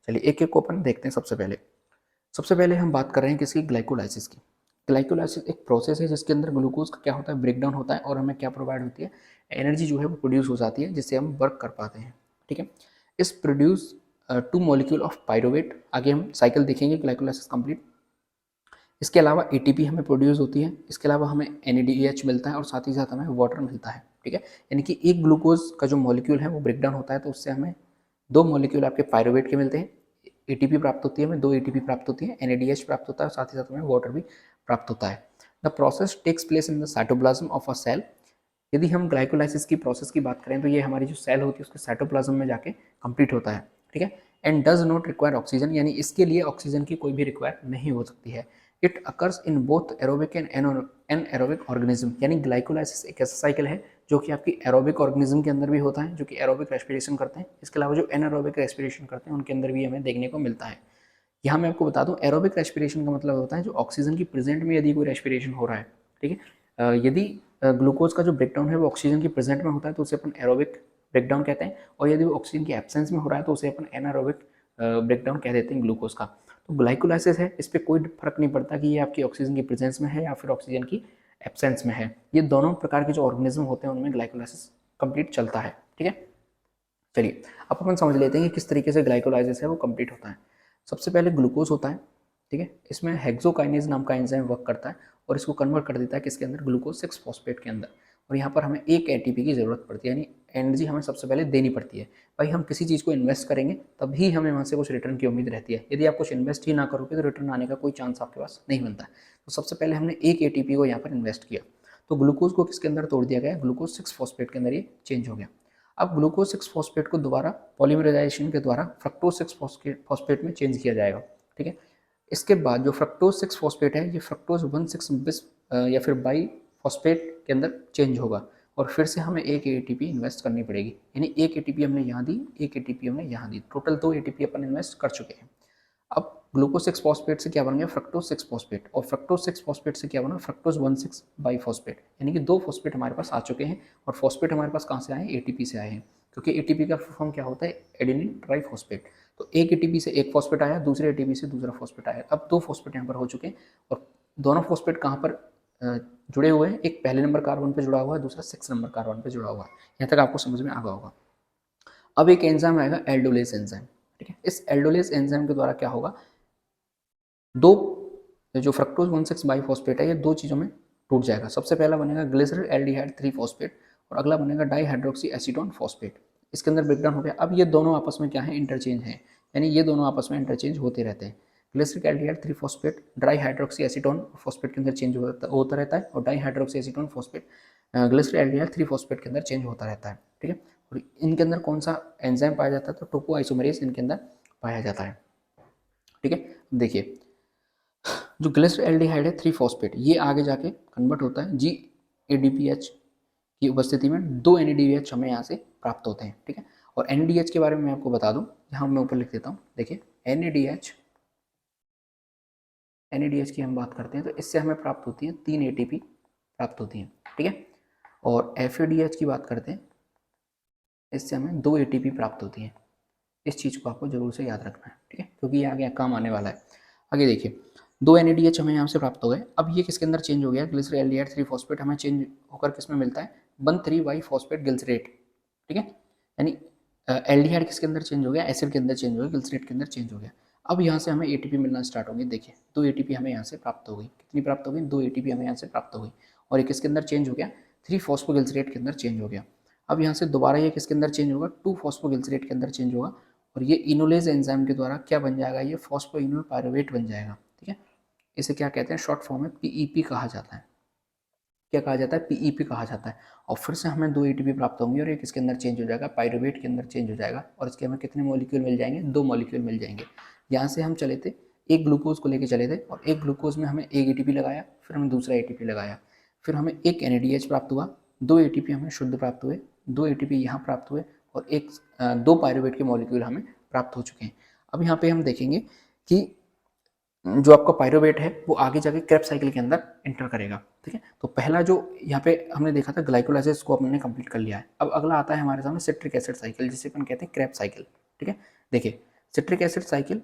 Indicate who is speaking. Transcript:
Speaker 1: चलिए एक एक को अपन देखते हैं। सबसे पहले हम बात कर रहे हैं किसकी, ग्लाइकोलाइसिस की। ग्लाइकोलाइसिस एक प्रोसेस है जिसके अंदर ग्लूकोज का क्या होता है, ब्रेकडाउन होता है और हमें क्या प्रोवाइड होती है, एनर्जी जो है वो प्रोड्यूस हो जाती है जिससे हम वर्क कर पाते हैं। ठीक है, इस produce two molecule of pyruvate, आगे हम साइकिल देखेंगे ग्लाइकोलाइसिस कंप्लीट। इसके अलावा एटीपी हमें प्रोड्यूस होती है, इसके अलावा हमें NADH मिलता है और साथ ही साथ हमें वाटर मिलता है। ठीक है, यानी कि एक ग्लूकोज का जो मॉलिक्यूल है वो ब्रेकडाउन होता है तो उससे हमें दो मॉलिक्यूल आपके पायरोवेट के मिलते हैं, एटीपी प्राप्त होती है, हमें दो एटीपी प्राप्त होती है, NADH प्राप्त होता है और साथ ही साथ हमें वाटर भी प्राप्त होता है। The process takes place in the cytoplasm of a cell. यदि हम ग्लाइकोलाइसिस की प्रोसेस की बात करें तो ये हमारी जो सेल होती है उसके साइटोप्लाज्म में जाके कंप्लीट होता है। ठीक है, and does not require oxygen, यानी इसके लिए ऑक्सीजन की कोई भी रिक्वायर नहीं हो सकती है। It occurs in both aerobic and anaerobic organism, यानी ग्लाइकोलाइसिस एक ऐसा साइकिल है जो कि आपकी एरोबिक ऑर्गेनिज्म के अंदर भी होता है जो कि एरोबिक रेस्पिरेशन करते हैं, इसके अलावा जो एनएरोबिक रेस्पिरेशन करते हैं उनके अंदर भी हमें देखने को मिलता है। यहाँ मैं आपको बता दूं एरोबिक रेस्पिरेशन का मतलब होता है जो ऑक्सीजन की प्रेजेंट में यदि कोई रेस्पिरेशन हो रहा है। ठीक है, यदि ग्लूकोज का जो ब्रेकडाउन है वो ऑक्सीजन की प्रेजेंट में होता है तो उसे अपन एरोबिक ब्रेकडाउन कहते हैं, और यदि वो ऑक्सीजन की एब्सेंस में हो रहा है तो उसे अपन एनारोबिक ब्रेकडाउन कह देते हैं ग्लूकोज का। तो ग्लाइकोलाइसिस है, इस पर कोई फर्क नहीं पड़ता कि ये आपकी ऑक्सीजन की प्रेजेंस में है या फिर ऑक्सीजन की एब्सेंस में है, ये दोनों प्रकार के जो ऑर्गेनिज्म होते हैं उनमें ग्लाइकोलाइसिस कंप्लीट चलता है। ठीक है, चलिए अब अपन समझ लेते हैं कि किस तरीके से ग्लाइकोलाइसिस है वो कंप्लीट होता है। सबसे पहले ग्लूकोज होता है। ठीक है, इसमें हेक्सोकाइनेज नाम का एंजाइम वर्क करता है और इसको कन्वर्ट कर देता है किसके अंदर, ग्लूकोज 6 फॉस्फेट के अंदर। और यहाँ पर हमें एक एटीपी की ज़रूरत पड़ती है, यानी एनर्जी हमें सबसे पहले देनी पड़ती है। भाई हम किसी चीज़ को इन्वेस्ट करेंगे तभी हमें वहाँ से कुछ रिटर्न की उम्मीद रहती है, यदि आप कुछ इन्वेस्ट ही ना करोगे तो रिटर्न आने का कोई चांस आपके पास नहीं बनता है। तो सबसे पहले हमने एक एटीपी को यहाँ पर इन्वेस्ट किया, तो ग्लूकोज को किसके अंदर तोड़ दिया गया, ग्लूकोज 6 फॉस्फेट के अंदर ये चेंज हो गया। अब ग्लूकोज 6 फॉस्फेट को दोबारा पॉलीमराइजेशन के द्वारा फ्रक्टोज 6 फॉस्फेट में चेंज किया जाएगा। ठीक है, इसके बाद जो फ्रक्टोज 6 फॉस्फेट है ये फ्रक्टोज 1,6 बिस या फिर बाई फॉस्फेट के अंदर चेंज होगा और फिर से हमें एक एटीपी इन्वेस्ट करनी पड़ेगी, यानी एक एटीपी हमने यहाँ दी, एक एटीपी हमने यहाँ दी, टोटल 2 एटीपी अपन इन्वेस्ट कर चुके हैं। अब ग्लूकोज 6 फॉस्फेट से क्या बन गया, फ्रक्टोज 6 फॉस्फेट, और फ्रक्टोज 6 फॉस्फेट से क्या बना, फ्रक्टोज 1,6 बाई फॉस्फेट, यानी कि 2 फॉस्फेट हमारे पास आ चुके हैं। और फॉस्फेट हमारे पास कहाँ से आए, एटीपी से आए हैं, क्योंकि एटीपी का फॉर्म क्या होता है, एडेनिन ट्राइफॉस्फेट। तो एक एटीपी से एक फॉस्फेट आया, दूसरे एटीपी से दूसरा फॉस्फेट आया, अब 2 फॉस्फेट यहाँ पर हो चुके हैं। और दोनों फॉस्फेट कहाँ पर जुड़े हुए हैं, एक पहले नंबर कार्बन पर जुड़ा हुआ है, दूसरा 6 नंबर कार्बन पर जुड़ा हुआ है। यहाँ तक आपको समझ में आ गया होगा। अब एक एंजाइम आएगा एल्डोलेज एंजाइम। ठीक है, इस एल्डोलेज एंजाइम के द्वारा क्या होगा, दो जो फ्रक्टोज 1,6 बाईफॉस्फेट है ये दो चीज़ों में टूट जाएगा। सबसे पहला बनेगा ग्लिसरल एल्डिहाइड 3 फॉस्फेट और अगला बनेगा डाईहाइड्रोक्सी एसीटोन फॉस्फेट। इसके अंदर ब्रेकडाउन हो गया। अब ये दोनों आपस में क्या है, इंटरचेंज है, यानी ये दोनों आपस में इंटरचेंज होते रहते हैं। Glyceric aldehyde 3 phosphate dihydroxy acetone phosphate के अंदर चेंज होता रहता है और dihydroxy acetone phosphate glycerol aldehyde 3 phosphate के अंदर चेंज होता रहता है। ठीक है, और इनके अंदर कौन सा एंजाइम पाया जाता है, तो टोको आइसोमेरेज इनके अंदर पाया जाता है। ठीक है, देखिए जो ग्लिसरल एल्डिहाइड है 3 फॉस्फेट ये आगे जाके कन्वर्ट होता है GADPH की उपस्थिति में, 2 NADH हमें यहाँ से प्राप्त होते हैं। ठीक है, और NADH के बारे में मैं आपको बता दूं, यहाँ मैं ऊपर लिख देता हूँ। देखिए NADH की हम बात करते हैं तो इससे हमें प्राप्त होती है 3 ATP प्राप्त होती हैं। ठीक है, और FADH की बात करते हैं, इससे हमें 2 ATP प्राप्त होती है। इस चीज़ को आपको जरूर से याद रखना है। ठीक है, क्योंकि ये आगे काम आने वाला है। आगे देखिए 2 NADH हमें यहाँ से प्राप्त हो गए। अब ये किसके अंदर चेंज हो गया, ग्लिसरल एल्डिहाइड 3 फॉस्फेट हमें चेंज होकर किस में मिलता है, 1,3 बाई फॉस्फेट ग्लिसरेट। ठीक है, यानी एल्डिहाइड किसके अंदर चेंज हो गया, एसिड के अंदर चेंज हो गया, ग्लिसरेट के अंदर चेंज हो गया। अब यहाँ से हमें ATP मिलना स्टार्ट हो गई। देखिए 2 ATP हमें यहाँ से प्राप्त हो गई। कितनी प्राप्त हो गई, 2 ATP हमें यहाँ से प्राप्त हो गई। और ये किसके अंदर चेंज हो गया, 3 फॉस्फोग्लिसरेट के अंदर चेंज हो गया। अब यहाँ से दोबारा ये किसके अंदर चेंज होगा, 2 फॉस्फोग्लिसरेट के अंदर चेंज होगा और ये इनोलेज एंजाइम के द्वारा क्या बन जाएगा, ये फॉस्फोइनोल पायरुवेट बन जाएगा। ठीक है, इसे क्या कहते हैं, शॉर्ट फॉर्म में PEP कहा जाता है। क्या कहा जाता है, PEP कहा जाता है। और फिर से हमें 2 ATP प्राप्त होंगे और एक इसके अंदर चेंज हो जाएगा, पायरुवेट के अंदर चेंज हो जाएगा और इसके हमें कितने मॉलिक्यूल मिल जाएंगे, 2 मॉलिक्यूल मिल जाएंगे। यहाँ से हम चले थे, एक ग्लूकोज को लेके चले थे और एक ग्लूकोज में हमें एक ATP लगाया, फिर हमें दूसरा ATP लगाया, फिर हमें एक NADH प्राप्त हुआ, 2 ATP हमें शुद्ध प्राप्त हुए, 2 ATP यहाँ प्राप्त हुए और 2 पायरुवेट के मॉलिक्यूल हमें प्राप्त हो चुके हैं। अब यहाँ पे हम देखेंगे कि जो आपका पायरुवेट है वो आगे जाके क्रेब्स साइकिल के अंदर एंटर करेगा। ठीक है, तो पहला जो यहाँ पे हमने देखा था ग्लाइकोलाइसिस को हमने कंप्लीट कर लिया है। अब अगला आता है हमारे सामने सिट्रिक एसिड साइकिल, जिसे अपन कहते हैं क्रेब्स साइकिल। ठीक है, देखिए सिट्रिक एसिड साइकिल